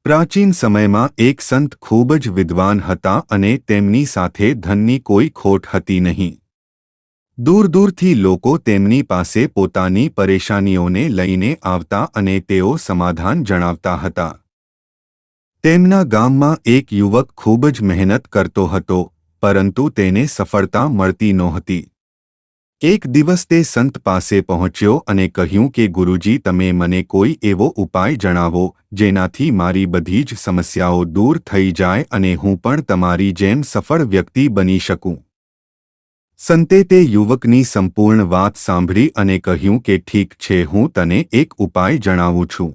પ્રાચીન સમયમાં એક સંત ખૂબ જ વિદ્વાન હતા અને તેમની સાથે ધનની કોઈ ખોટ હતી નહીં. દૂર દૂરથી લોકો તેમની પાસે પોતાની પરેશાનીઓને લઈને આવતા અને તેઓ સમાધાન જણાવતા હતા. તેમના ગામમાં એક યુવક ખૂબ જ મહેનત કરતો હતો, પરંતુ તેને સફળતા મળતી નહોતી. એક દિવસ તે સંત પાસે પહોંચ્યો અને કહ્યું કે ગુરુજી, તમે મને કોઈ એવો ઉપાય જણાવો જેનાથી મારી બધી જ સમસ્યાઓ દૂર થઈ જાય અને હું પણ તમારી જેમ સફળ વ્યક્તિ બની શકું. સંતે તે યુવકની સંપૂર્ણ વાત સાંભળી અને કહ્યું કે ઠીક છે, હું તને એક ઉપાય જણાવું છું.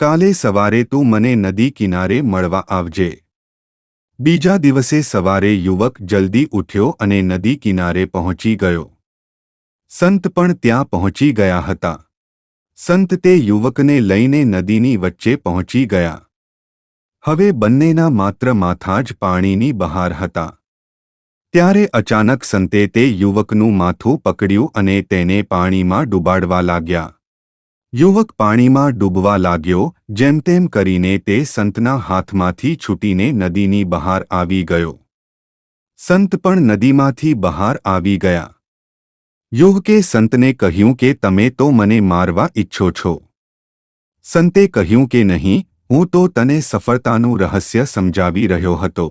કાલે સવારે તું મને નદી કિનારે મળવા આવજે. બીજા દિવસે સવારે યુવક જલ્દી ઉઠ્યો અને નદી કિનારે પહોંચી ગયો. સંત પણ ત્યાં પહોંચી ગયા હતા. સંત તે યુવકને લઈને નદીની વચ્ચે પહોંચી ગયા. હવે બંનેના માત્ર માથા જ પાણીની બહાર હતા. ત્યારે અચાનક સંતે તે યુવકનું માથું પકડ્યું અને તેને પાણીમાં ડૂબાડવા લાગ્યા. યુવક પાણીમાં ડૂબવા લાગ્યો. જેમ તેમ કરીને તે સંતના હાથમાંથી છૂટીને નદીની બહાર આવી ગયો. સંત પણ નદીમાંથી બહાર આવી ગયા. યુવકે સંતને કહ્યું કે તમે તો મને મારવા ઈચ્છો છો. સંતે કહ્યું કે નહીં, હું તો તને સફળતાનું રહસ્ય સમજાવી રહ્યો હતો.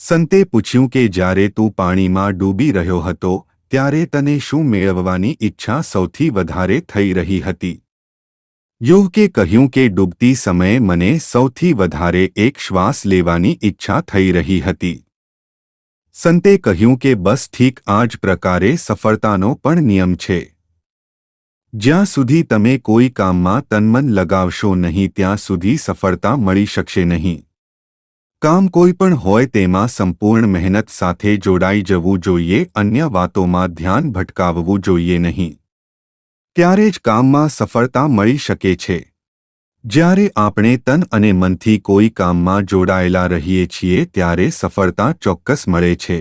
સંતે પૂછ્યું કે જ્યારે તું પાણીમાં ડૂબી રહ્યો હતો ત્યારે તને શું મેળવવાની ઈચ્છા સૌથી વધારે થઈ રહી હતી? યુવકે કહ્યું કે ડૂબતી સમયે મને સૌથી વધારે એક શ્વાસ લેવાની ઈચ્છા થઈ રહી હતી. સંતે કહ્યું કે બસ ઠીક, આ જ પ્રકારે સફળતાનો પણ નિયમ છે. જ્યાં સુધી તમે કોઈ કામમાં તનમન લગાવશો નહીં ત્યાં સુધી સફળતા મળી શકશે નહીં. કામ કોઈ પણ હોય તેમાં સંપૂર્ણ મહેનત સાથે જોડાઈ જવું જોઈએ, અન્ય વાતોમાં ધ્યાન ભટકાવવું જોઈએ નહીં. ત્યારે જ કામમાં સફળતા મળી શકે છે. જ્યારે આપણે તન અને મનથી કોઈ કામમાં જોડાયેલા રહીએ છીએ ત્યારે સફળતા ચોક્કસ મળે છે.